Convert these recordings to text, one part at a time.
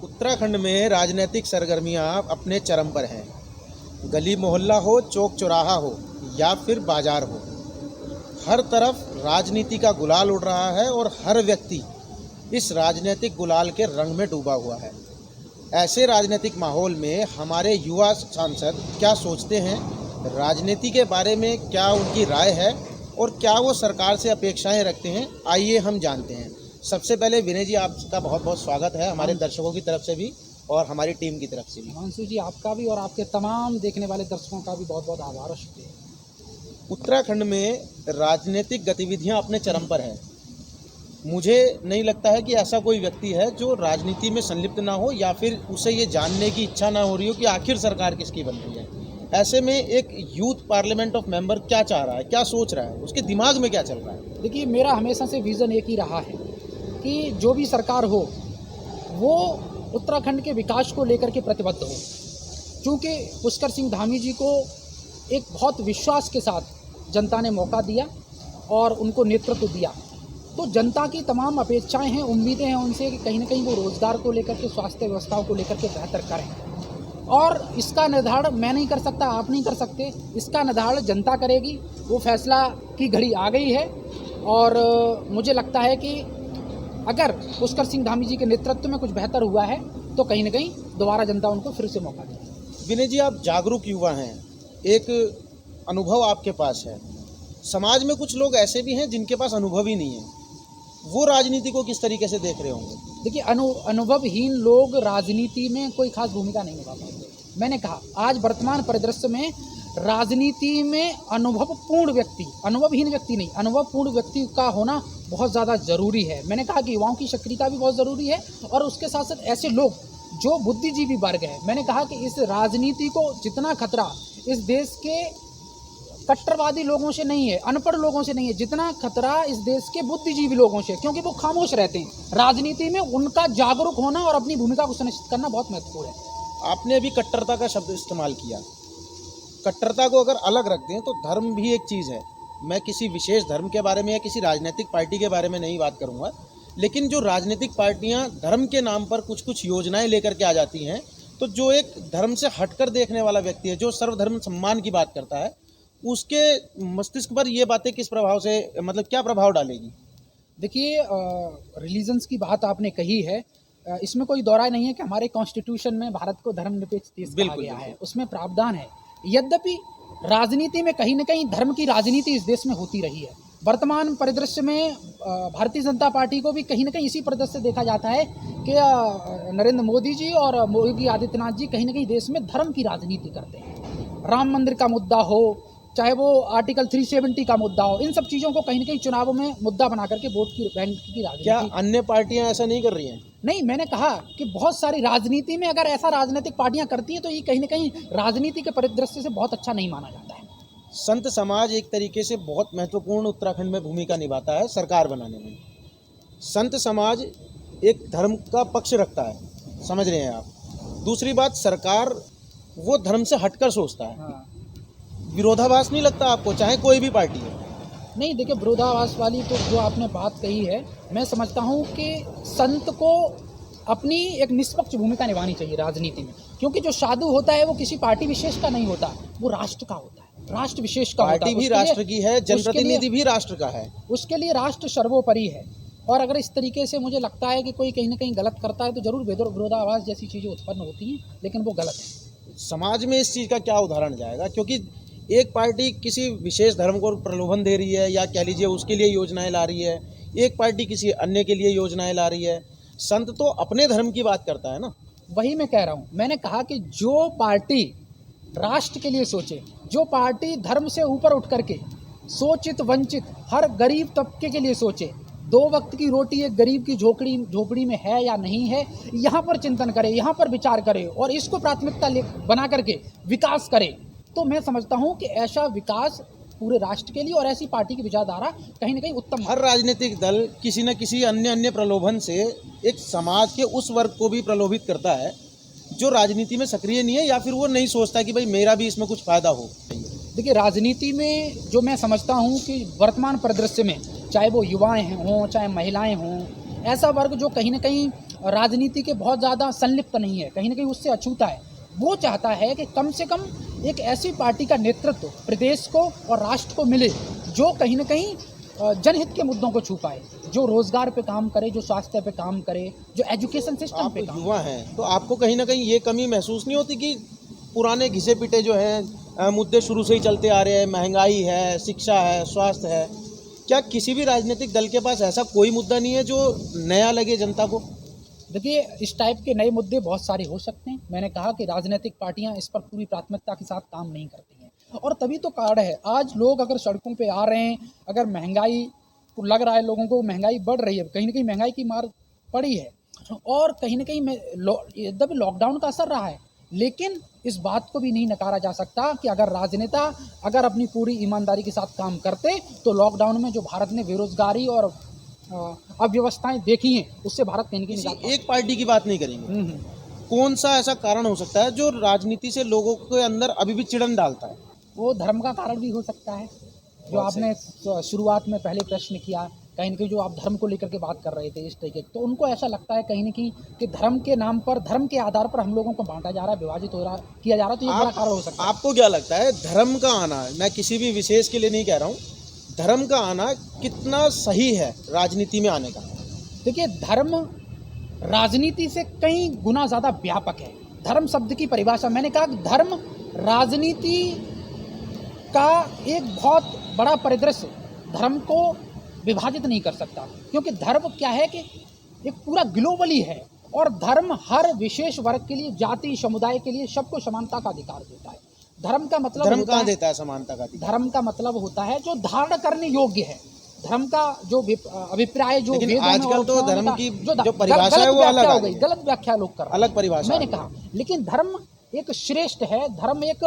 उत्तराखंड में राजनीतिक सरगर्मियां अपने चरम पर हैं। गली मोहल्ला हो, चौक चौराहा हो या फिर बाजार हो, हर तरफ राजनीति का गुलाल उड़ रहा है और हर व्यक्ति इस राजनीतिक गुलाल के रंग में डूबा हुआ है। ऐसे राजनीतिक माहौल में हमारे युवा सांसद क्या सोचते हैं, राजनीति के बारे में क्या उनकी राय है और क्या वो सरकार से अपेक्षाएं रखते हैं, आइए हम जानते हैं। सबसे पहले विनय जी, आपका बहुत बहुत स्वागत है हमारे दर्शकों की तरफ से भी और हमारी टीम की तरफ से भी। हिमांशु जी, आपका भी और आपके तमाम देखने वाले दर्शकों का भी बहुत बहुत आभार और शुक्रिया। उत्तराखंड में राजनीतिक गतिविधियां अपने चरम पर हैं। मुझे नहीं लगता है कि ऐसा कोई व्यक्ति है जो राजनीति में संलिप्त ना हो या फिर उसे ये जानने की इच्छा ना हो रही हो कि आखिर सरकार किसकी बन रही है। ऐसे में एक यूथ पार्लियामेंट ऑफ मेंबर क्या चाह रहा है, क्या सोच रहा है, उसके दिमाग में क्या चल रहा है? देखिए, मेरा हमेशा से विज़न एक ही रहा है कि जो भी सरकार हो वो उत्तराखंड के विकास को लेकर के प्रतिबद्ध हो। क्योंकि पुष्कर सिंह धामी जी को एक बहुत विश्वास के साथ जनता ने मौका दिया और उनको नेतृत्व दिया, तो जनता की तमाम अपेक्षाएं हैं, उम्मीदें हैं उनसे कि कहीं ना कहीं वो रोज़गार को लेकर के, स्वास्थ्य व्यवस्थाओं को लेकर के बेहतर करें। और इसका निर्धारण मैं नहीं कर सकता, आप नहीं कर सकते, इसका निर्धारण जनता करेगी। वो फैसला की घड़ी आ गई है और मुझे लगता है कि अगर पुष्कर सिंह धामी जी के नेतृत्व में कुछ बेहतर हुआ है तो कहीं ना कहीं दोबारा जनता उनको फिर से मौका देगी। विनय जी, आप जागरूक युवा हैं, एक अनुभव आपके पास है। समाज में कुछ लोग ऐसे भी हैं जिनके पास अनुभव ही नहीं है, वो राजनीति को किस तरीके से देख रहे होंगे? देखिए, अनुभवहीन लोग राजनीति में कोई खास भूमिका नहीं निभा पाते। मैंने कहा, आज वर्तमान परिदृश्य में राजनीति में अनुभवपूर्ण व्यक्ति, अनुभवहीन व्यक्ति नहीं, अनुभवपूर्ण व्यक्ति का होना बहुत ज़्यादा ज़रूरी है। मैंने कहा कि युवाओं की सक्रियता भी बहुत ज़रूरी है और उसके साथ साथ ऐसे लोग जो बुद्धिजीवी वर्ग है। मैंने कहा कि इस राजनीति को जितना खतरा इस देश के कट्टरवादी लोगों से नहीं है, अनपढ़ लोगों से नहीं है, जितना खतरा इस देश के बुद्धिजीवी लोगों से, क्योंकि वो खामोश रहते हैं। राजनीति में उनका जागरूक होना और अपनी भूमिका को सुनिश्चित करना बहुत महत्वपूर्ण है। आपने अभी कट्टरता का शब्द इस्तेमाल किया। कट्टरता को अगर अलग रख दें तो धर्म भी एक चीज़ है। मैं किसी विशेष धर्म के बारे में या किसी राजनीतिक पार्टी के बारे में नहीं बात करूंगा, लेकिन जो राजनीतिक पार्टियां धर्म के नाम पर कुछ कुछ योजनाएं लेकर के आ जाती हैं, तो जो एक धर्म से हटकर देखने वाला व्यक्ति है, जो सर्वधर्म सम्मान की बात करता है, उसके मस्तिष्क पर ये बातें किस प्रभाव से, मतलब क्या प्रभाव डालेगी? देखिए, रिलीजन्स की बात आपने कही है, इसमें कोई दौराय नहीं है कि हमारे कॉन्स्टिट्यूशन में भारत को धर्मनिरपेक्ष देश कहा गया है, उसमें प्रावधान है। यद्यपि राजनीति में कहीं ना कहीं धर्म की राजनीति इस देश में होती रही है। वर्तमान परिदृश्य में भारतीय जनता पार्टी को भी कहीं ना कहीं इसी परिदृश्य से देखा जाता है कि नरेंद्र मोदी जी और योगी आदित्यनाथ जी कहीं ना कहीं देश में धर्म की राजनीति करते हैं। राम मंदिर का मुद्दा हो, चाहे वो आर्टिकल 370 का मुद्दा हो, इन सब चीज़ों को कहीं ना कहीं चुनावों में मुद्दा बना करके वोट की बैंक की राजनीति। क्या अन्य पार्टियां ऐसा नहीं कर रही हैं? नहीं, मैंने कहा कि बहुत सारी राजनीति में अगर ऐसा राजनीतिक पार्टियां करती हैं तो ये कहीं ना कहीं राजनीति के परिदृश्य से बहुत अच्छा नहीं माना जाता है। संत समाज एक तरीके से बहुत महत्वपूर्ण उत्तराखंड में भूमिका निभाता है सरकार बनाने में। संत समाज एक धर्म का पक्ष रखता है, समझ रहे हैं आप। दूसरी बात, सरकार वो धर्म से हटकर सोचता है। हाँ। विरोधाभास नहीं लगता आपको, चाहे कोई भी पार्टी है? नहीं, देखिए, विरोधाभास वाली तो जो आपने बात कही है, मैं समझता हूँ कि संत को अपनी एक निष्पक्ष भूमिका निभानी चाहिए राजनीति में। क्योंकि जो साधु होता है वो किसी पार्टी विशेष का नहीं होता, वो राष्ट्र का होता है, राष्ट्र विशेष का होता है। पार्टी भी राष्ट्र की है, जनप्रतिनिधि भी राष्ट्र का है, उसके लिए राष्ट्र सर्वोपरि है। और अगर इस तरीके से मुझे लगता है कि कोई कहीं ना कहीं गलत करता है तो जरूर विरोधाभास जैसी चीज़ें उत्पन्न होती हैं, लेकिन वो गलत है। समाज में इस चीज़ का क्या उदाहरण जाएगा? क्योंकि एक पार्टी किसी विशेष धर्म को प्रलोभन दे रही है या कह लीजिए उसके लिए योजनाएं ला रही है, एक पार्टी किसी अन्य के लिए योजनाएं ला रही है। संत तो अपने धर्म की बात करता है ना। वही मैं कह रहा हूँ, मैंने कहा कि जो पार्टी राष्ट्र के लिए सोचे, जो पार्टी धर्म से ऊपर उठ करके शोषित वंचित हर गरीब तबके के लिए सोचे, 2 वक्त की रोटी एक गरीब की झोपड़ी में है या नहीं है, यहाँ पर चिंतन करे, यहाँ पर विचार करे और इसको प्राथमिकता बना करके विकास करे, तो मैं समझता हूँ कि ऐसा विकास पूरे राष्ट्र के लिए और ऐसी पार्टी की विचारधारा कहीं ना कहीं उत्तम। हर राजनीतिक दल किसी न किसी अन्य प्रलोभन से एक समाज के उस वर्ग को भी प्रलोभित करता है जो राजनीति में सक्रिय नहीं है या फिर वो नहीं सोचता कि भाई मेरा भी इसमें कुछ फ़ायदा हो। देखिए, राजनीति में जो मैं समझता हूँ कि वर्तमान परिदृश्य में चाहे वो युवाएं हों, चाहे महिलाएं हों, ऐसा वर्ग जो कहीं ना कहीं राजनीति के बहुत ज़्यादा संलिप्त नहीं है, कहीं ना कहीं उससे अछूता है। वो चाहता है कि कम से कम एक ऐसी पार्टी का नेतृत्व प्रदेश को और राष्ट्र को मिले जो कहीं ना कहीं जनहित के मुद्दों को छू पाए, जो रोजगार पे काम करे, जो स्वास्थ्य पे काम करे, जो एजुकेशन सिस्टम आप पे काम युवा हैं तो आपको कहीं ना कहीं ये कमी महसूस नहीं होती कि पुराने घिसे पिटे जो हैं मुद्दे शुरू से ही चलते आ रहे हैं, महंगाई है, शिक्षा है, स्वास्थ्य है, क्या किसी भी राजनीतिक दल के पास ऐसा कोई मुद्दा नहीं है जो नया लगे जनता को? देखिए, इस टाइप के नए मुद्दे बहुत सारे हो सकते हैं। मैंने कहा कि राजनीतिक पार्टियां इस पर पूरी प्राथमिकता के साथ काम नहीं करती हैं और तभी तो कारण है आज लोग अगर सड़कों पे आ रहे हैं, अगर महंगाई को लग रहा है, लोगों को महंगाई बढ़ रही है, कहीं ना कहीं महंगाई की मार पड़ी है और कहीं ना कहीं यद्यपि लॉकडाउन का असर रहा है, लेकिन इस बात को भी नहीं नकारा जा सकता कि अगर राजनेता अगर अपनी पूरी ईमानदारी के साथ काम करते तो लॉकडाउन में जो भारत ने बेरोजगारी और अव्यवस्थाएं देखी हैं उससे भारत कहीं किसी निजात एक पार्टी की बात नहीं करेंगे, कौन सा ऐसा कारण हो सकता है जो राजनीति से लोगों के अंदर अभी भी चिड़न डालता है? वो धर्म का कारण भी हो सकता है, जो बहुत आपने शुरुआत में पहले प्रश्न किया, कहीं ना कहीं जो आप धर्म को लेकर के बात कर रहे थे इस तरीके, तो उनको ऐसा लगता है कहीं ना कहीं कि धर्म के नाम पर, धर्म के आधार पर हम लोगों को बांटा जा रहा है, विभाजित हो रहा किया जा रहा है, तो ये बड़ा कारण हो सकता है। आपको क्या लगता है धर्म का आना, मैं किसी भी विशेष के लिए नहीं कह रहा हूँ, धर्म का आना कितना सही है राजनीति में आने का? देखिए, धर्म राजनीति से कई गुना ज़्यादा व्यापक है। धर्म शब्द की परिभाषा, मैंने कहा धर्म राजनीति का एक बहुत बड़ा परिदृश्य धर्म को विभाजित नहीं कर सकता, क्योंकि धर्म क्या है कि एक पूरा ग्लोबली है और धर्म हर विशेष वर्ग के लिए, जाति समुदाय के लिए सबको समानता का अधिकार देता है। धर्म का मतलब धर्म कहाँ देता है समानता का अधिकार? धर्म का मतलब होता है जो धारण करने योग्य है, धर्म का जो अभिप्राय जो लेकिन आजकल तो धर्म की जो परिभाषा है वो अलग आ गई, गलत व्याख्या लोग कर रहे हैं, अलग परिभाषा मैंने कहा। लेकिन धर्म एक श्रेष्ठ है, धर्म एक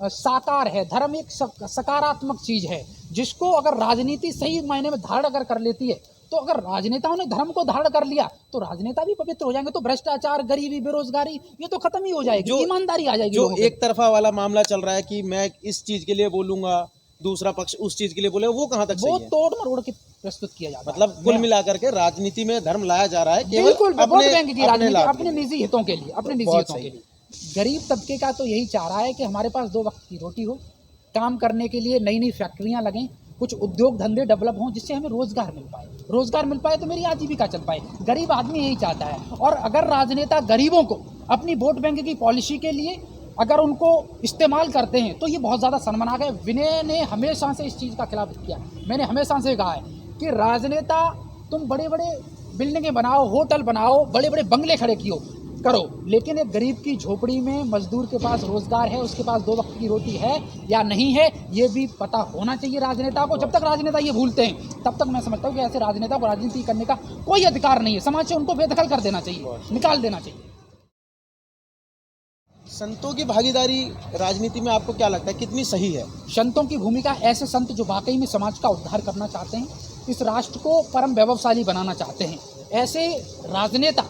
साकार है, धर्म एक सकारात्मक चीज है, जिसको अगर राजनीति सही मायने में धारण अगर कर लेती है, तो अगर राजनेताओं ने धर्म को धारण कर लिया तो राजनेता भी पवित्र हो जाएंगे, तो भ्रष्टाचार, गरीबी, बेरोजगारी ये तो खत्म ही हो जाएगी, ईमानदारी आ जाएगी। जो एक तरफा वाला मामला चल रहा है कि मैं इस चीज के लिए बोलूंगा, दूसरा पक्ष उस चीज के लिए बोले, वो कहाँ तक सही है? वो तोड़ मरोड़ के प्रस्तुत किया जाता है। मतलब कुल मिलाकर के राजनीति में धर्म लाया जा रहा है बिल्कुल केवल वोट बैंक की राजनीति, लाभ अपने निजी हितों के लिए, अपने निजी हितों के लिए। गरीब तबके का तो यही चाह रहा है कि हमारे पास 2 वक्त की रोटी हो, काम करने के लिए नई नई फैक्ट्रियां लगें, कुछ उद्योग धंधे डेवलप हों जिससे हमें रोजगार मिल पाए, रोजगार मिल पाए तो मेरी आजीविका चल पाए। गरीब आदमी यही चाहता है। और अगर राजनेता गरीबों को अपनी वोट बैंक की पॉलिसी के लिए अगर उनको इस्तेमाल करते हैं तो ये बहुत ज़्यादा शर्मनाक है। विनय ने हमेशा से इस चीज़ का खिलाफ किया, मैंने हमेशा से कहा है कि राजनेता तुम बड़े बड़े बिल्डिंगें बनाओ, होटल बनाओ, बड़े बड़े बंगले खड़े करो, लेकिन एक गरीब की झोपड़ी में मजदूर के पास रोजगार है, उसके पास 2 वक्त की रोटी है या नहीं है, ये भी पता होना चाहिए राजनेता को। जब तक राजनेता ये भूलते हैं तब तक मैं समझता हूँ कि ऐसे राजनेता को राजनीति करने का कोई अधिकार नहीं है, समाज से उनको बेदखल कर देना चाहिए, निकाल देना चाहिए। संतों की भागीदारी राजनीति में आपको क्या लगता है कितनी सही है? संतों की भूमिका, ऐसे संत जो वाकई में समाज का उद्धार करना चाहते हैं, इस राष्ट्र को परम वैभवशाली बनाना चाहते हैं, ऐसे राजनेता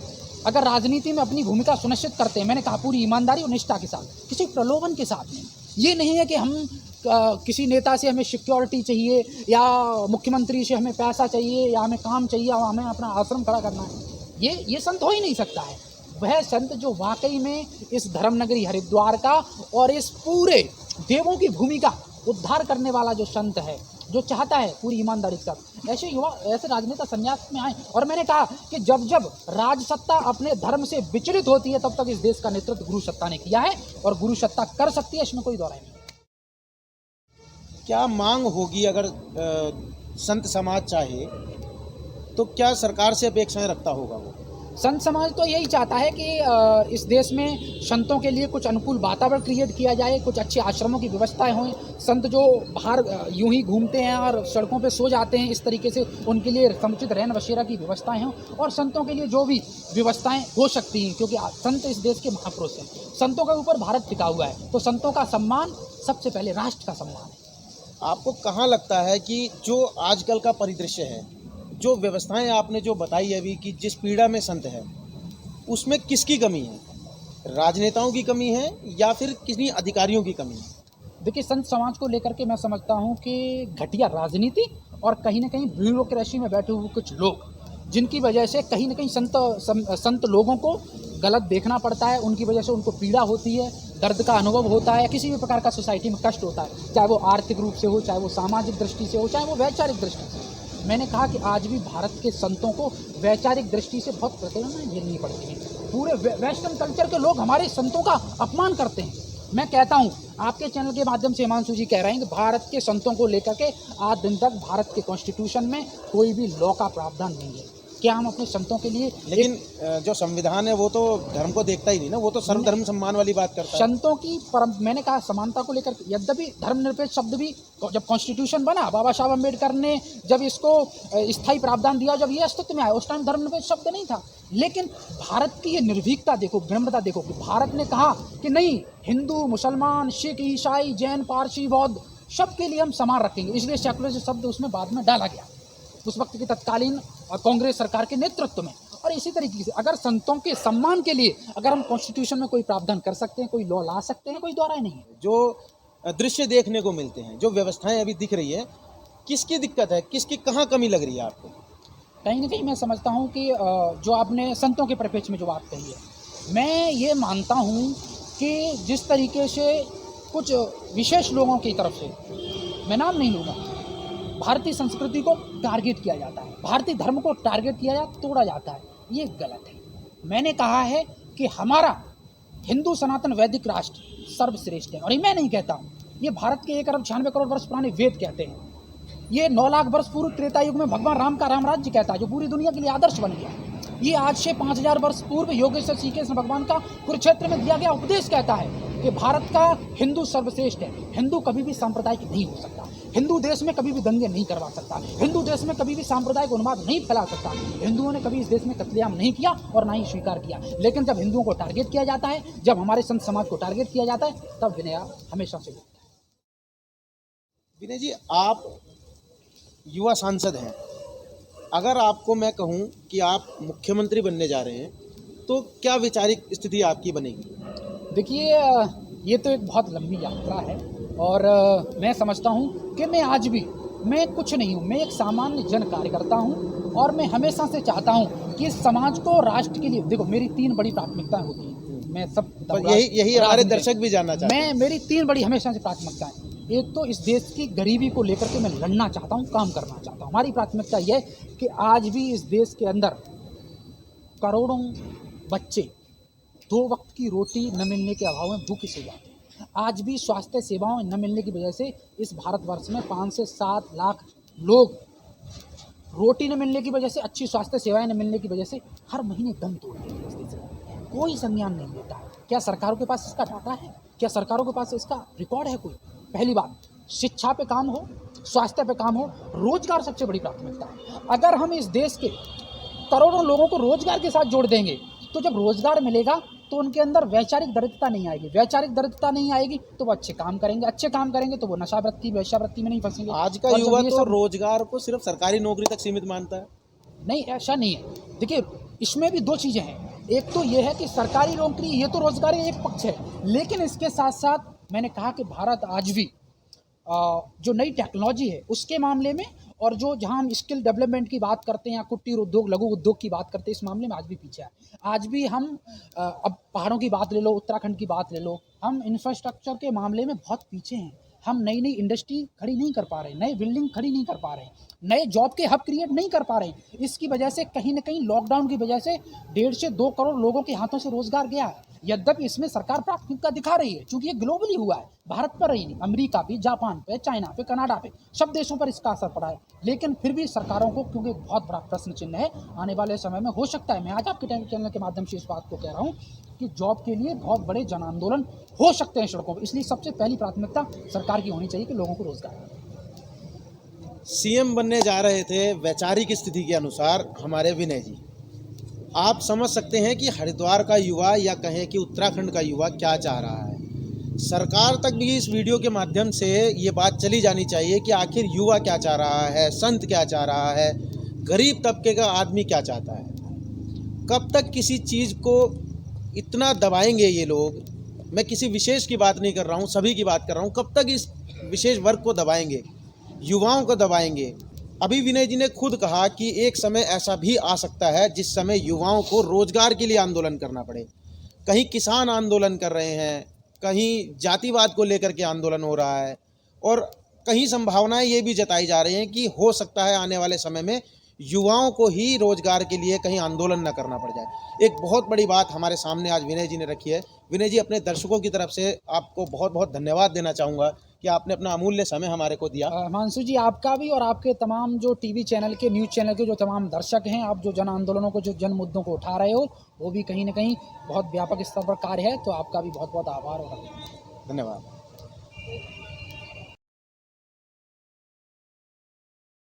अगर राजनीति में अपनी भूमिका सुनिश्चित करते हैं, मैंने कहा पूरी ईमानदारी और निष्ठा के साथ, किसी प्रलोभन के साथ नहीं। ये नहीं है कि हम किसी नेता से हमें सिक्योरिटी चाहिए या मुख्यमंत्री से हमें पैसा चाहिए या हमें काम चाहिए और हमें अपना आश्रम खड़ा करना है, ये संत हो ही नहीं सकता है। वह संत जो वाकई में इस धर्मनगरी हरिद्वार का और इस पूरे देवों की भूमिका उद्धार करने वाला जो संत है, जो चाहता है पूरी ईमानदारी के साथ, ऐसे युवा, ऐसे राजनेता संन्यास में आए। और मैंने कहा कि जब जब राज सत्ता अपने धर्म से विचलित होती है तब तक इस देश का नेतृत्व गुरु सत्ता ने किया है और गुरु सत्ता कर सकती है, इसमें कोई दौराई नहीं। क्या मांग होगी अगर संत समाज चाहे तो क्या सरकार से अपेक्षाएं रखता होगा वो? संत समाज तो यही चाहता है कि इस देश में संतों के लिए कुछ अनुकूल वातावरण क्रिएट किया जाए, कुछ अच्छे आश्रमों की व्यवस्थाएं हों, संत जो बाहर यूं ही घूमते हैं और सड़कों पे सो जाते हैं, इस तरीके से उनके लिए समुचित रहन बसेरा की व्यवस्थाएं हों, और संतों के लिए जो भी व्यवस्थाएं हो सकती हैं, क्योंकि संत इस देश के महापुरुष हैं, संतों के ऊपर भारत टिका हुआ है, तो संतों का सम्मान सबसे पहले राष्ट्र का सम्मान है। आपको कहाँ लगता है कि जो आजकल का परिदृश्य है, जो व्यवस्थाएं आपने जो बताई अभी कि जिस पीड़ा में संत है, उसमें किसकी कमी है? राजनेताओं की कमी है या फिर किसी अधिकारियों की कमी है? देखिए, संत समाज को लेकर के मैं समझता हूँ कि घटिया राजनीति और कहीं ना कहीं ब्यूरोक्रेसी में बैठे हुए कुछ लोग, जिनकी वजह से कहीं ना कहीं संत लोगों को गलत देखना पड़ता है, उनकी वजह से उनको पीड़ा होती है, दर्द का अनुभव होता है, किसी भी प्रकार का सोसाइटी में कष्ट होता है, चाहे वो आर्थिक रूप से हो, चाहे वो सामाजिक दृष्टि से हो, चाहे वो वैचारिक दृष्टि से। मैंने कहा कि आज भी भारत के संतों को वैचारिक दृष्टि से बहुत प्रताड़ना झेलनी पड़ती है। पूरे वेस्टर्न कल्चर के लोग हमारे संतों का अपमान करते हैं। मैं कहता हूँ, आपके चैनल के माध्यम से हिमांशु जी कह रहे हैं कि भारत के संतों को लेकर के आज दिन तक भारत के कॉन्स्टिट्यूशन में कोई भी लॉ का प्रावधान नहीं है। क्या हम अपने संतों के लिए, लेकिन जो संविधान है वो तो धर्म को देखता ही नहीं ना, वो तो सर्वधर्म सम्मान वाली बात करता है। संतों की मैंने कहा समानता को लेकर, यद्यपि धर्मनिरपेक्ष शब्द भी जब कॉन्स्टिट्यूशन बना, बाबा साहब अम्बेडकर ने जब इसको स्थायी प्रावधान दिया, जब ये अस्तित्व में आया, उस टाइम धर्मनिरपेक्ष शब्द नहीं था। लेकिन भारत की ये निर्भीकता देखो, विनम्रता देखो कि भारत ने कहा कि नहीं, हिंदू, मुसलमान, सिख, ईसाई, जैन, पारसी, बौद्ध सबके लिए हम समान रखेंगे। इसलिए सेकुलर शब्द उसमें बाद में डाला गया उस वक्त की तत्कालीन कांग्रेस सरकार के नेतृत्व में। और इसी तरीके से अगर संतों के सम्मान के लिए अगर हम कॉन्स्टिट्यूशन में कोई प्रावधान कर सकते हैं, कोई लॉ ला सकते हैं, कोई द्वारा नहीं है। जो दृश्य देखने को मिलते हैं, जो व्यवस्थाएं अभी दिख रही है, किसकी दिक्कत है, किसकी कहाँ कमी लग रही है आपको? कहीं ना कहीं मैं समझता हूँ कि जो आपने संतों के परिप्रेक्ष्य में जो बात कही है, मैं ये मानता हूँ कि जिस तरीके से कुछ विशेष लोगों की तरफ से, मैं नाम नहीं लूँगा, भारतीय संस्कृति को टारगेट किया जाता है, भारतीय धर्म को टारगेट किया जाता, तोड़ा जाता है, ये गलत है। मैंने कहा है कि हमारा हिंदू सनातन वैदिक राष्ट्र सर्वश्रेष्ठ है। और ये मैं नहीं कहता हूँ, ये भारत के 1 अरब 96 करोड़ वर्ष पुराने वेद कहते हैं। ये 9 लाख वर्ष पूर्व त्रेता युग में भगवान राम का रामराज्य कहता है, जो पूरी दुनिया के लिए आदर्श बन गया। ये आज से 5000 वर्ष पूर्व योगेश्वर श्रीकृष्ण भगवान का कुरुक्षेत्र में दिया गया उपदेश कहता है कि भारत का हिंदू सर्वश्रेष्ठ है। हिंदू कभी भी सांप्रदायिक नहीं हो सकता, हिंदू देश में कभी भी दंगे नहीं करवा सकता, हिंदू देश में कभी भी सांप्रदायिक उन्माद नहीं फैला सकता, हिंदुओं ने कभी इस देश में कत्लेआम नहीं किया और ना ही स्वीकार किया। लेकिन जब हिंदुओं को टारगेट किया जाता है, जब हमारे संत समाज को टारगेट किया जाता है, तब विनय हमेशा से होता है। विनय जी, आप युवा सांसद हैं, अगर आपको मैं कहूं कि आप मुख्यमंत्री बनने जा रहे हैं, तो क्या वैचारिक स्थिति आपकी बनेगी? देखिए, ये तो एक बहुत लंबी यात्रा है और मैं समझता हूँ कि मैं कुछ नहीं हूँ, मैं एक सामान्य जन कार्यकर्ता हूँ और मैं हमेशा से चाहता हूँ कि इस समाज को, राष्ट्र के लिए, देखो मेरी 3 बड़ी प्राथमिकताएं होती हैं। मैं सब यही हमारे दर्शक भी जानना चाहते हैं। मेरी 3 बड़ी हमेशा से प्राथमिकताएं। एक तो इस देश की गरीबी को लेकर के मैं लड़ना चाहता हूँ, काम करना चाहता हूँ। हमारी प्राथमिकता यह है कि आज भी इस देश के अंदर करोड़ों बच्चे 2 वक्त की रोटी न मिलने के अभाव में भूखे सो जाते हैं। आज भी स्वास्थ्य सेवाएं न मिलने की वजह से इस भारतवर्ष में 5 से 7 लाख लोग रोटी न मिलने की वजह से, अच्छी स्वास्थ्य सेवाएं न मिलने की वजह से हर महीने दम तोड़ देते हैं इस देश में। कोई संज्ञान नहीं लेता है। क्या सरकारों के पास इसका डाटा है? क्या सरकारों के पास इसका रिकॉर्ड है कोई? पहली बात, शिक्षा पे काम हो, स्वास्थ्य पे काम हो, रोजगार सबसे बड़ी प्राथमिकता है। अगर हम इस देश के करोड़ों लोगों को रोजगार के साथ जोड़ देंगे, तो जब रोजगार मिलेगा तो उनके अंदर वैचारिक दरिद्रता नहीं आएगी। वैचारिक दरिद्रता नहीं आएगी तो वो अच्छे काम करेंगे तो वो नशावृत्ति, वेश्यावृत्ति में नहीं फंसेंगे। आज का युवा तो रोजगार को सिर्फ सरकारी नौकरी तक सीमित मानता है। नहीं, ऐसा नहीं है। देखिए, इसमें भी 2 चीज़ें हैं। एक तो ये है कि सरकारी नौकरी, ये तो रोजगार एक पक्ष है, लेकिन इसके साथ साथ मैंने कहा कि भारत आज भी जो नई टेक्नोलॉजी है उसके मामले में, और जहाँ हम स्किल डेवलपमेंट की बात करते हैं या कुटीर उद्योग, लघु उद्योग की बात करते हैं, इस मामले में आज भी पीछे है। आज भी हम अब पहाड़ों की बात ले लो, उत्तराखंड की बात ले लो, हम इंफ्रास्ट्रक्चर के मामले में बहुत पीछे हैं। हम नई इंडस्ट्री खड़ी नहीं कर पा रहे, नए बिल्डिंग खड़ी नहीं कर पा रहे, नए जॉब के हब क्रिएट नहीं कर पा रहे। इसकी वजह से कहीं ना कहीं लॉकडाउन की वजह से 1.5 से 2 करोड़ लोगों के हाथों से रोजगार गया है। यद्यपि इसमें सरकार प्राथमिकता दिखा रही है, क्योंकि ये ग्लोबली हुआ है, भारत पर ही नहीं, अमेरिका पे, जापान पे, चाइना पे, कनाडा पे, सब देशों पर इसका असर पड़ा है। लेकिन फिर भी सरकारों को, क्योंकि बहुत बड़ा प्रश्न चिन्ह है, आने वाले समय में हो सकता है, मैं आज आपके चैनल के माध्यम से इस बात को कह रहा हूँ कि जॉब के लिए बहुत बड़े जन आंदोलन हो सकते हैं सड़कों पर। इसलिए सबसे पहली प्राथमिकता सरकार की होनी चाहिए कि लोगों को रोजगार। सीएम बनने जा रहे थे वैचारिक स्थिति के अनुसार हमारे विनय जी, आप समझ सकते हैं कि हरिद्वार का युवा या कहें कि उत्तराखंड का युवा क्या चाह रहा है। सरकार तक भी इस वीडियो के माध्यम से ये बात चली जानी चाहिए कि आखिर युवा क्या चाह रहा है, संत क्या चाह रहा है, गरीब तबके का आदमी क्या चाहता है। कब तक किसी चीज़ को इतना दबाएंगे ये लोग? मैं किसी विशेष की बात नहीं कर रहा हूँ, सभी की बात कर रहा हूँ। कब तक इस विशेष वर्ग को दबाएंगे, युवाओं को दबाएंगे? अभी विनय जी ने खुद कहा कि एक समय ऐसा भी आ सकता है जिस समय युवाओं को रोजगार के लिए आंदोलन करना पड़े। कहीं किसान आंदोलन कर रहे हैं, कहीं जातिवाद को लेकर के आंदोलन हो रहा है और कहीं संभावनाएं ये भी जताई जा रही हैं कि हो सकता है आने वाले समय में युवाओं को ही रोजगार के लिए कहीं आंदोलन न करना पड़ जाए। एक बहुत बड़ी बात हमारे सामने आज विनय जी ने रखी है। विनय जी, अपने दर्शकों की तरफ से आपको बहुत बहुत धन्यवाद देना चाहूँगा कि आपने अपना अमूल्य समय हमारे को दिया। हिमांशु जी, आपका भी और आपके तमाम जो टीवी चैनल के, न्यूज़ चैनल के जो तमाम दर्शक हैं, आप जो जन आंदोलनों को, जो जन मुद्दों को उठा रहे हो, वो भी कहीं ना कहीं बहुत व्यापक स्तर पर कार्य है, तो आपका भी बहुत बहुत आभार और धन्यवाद।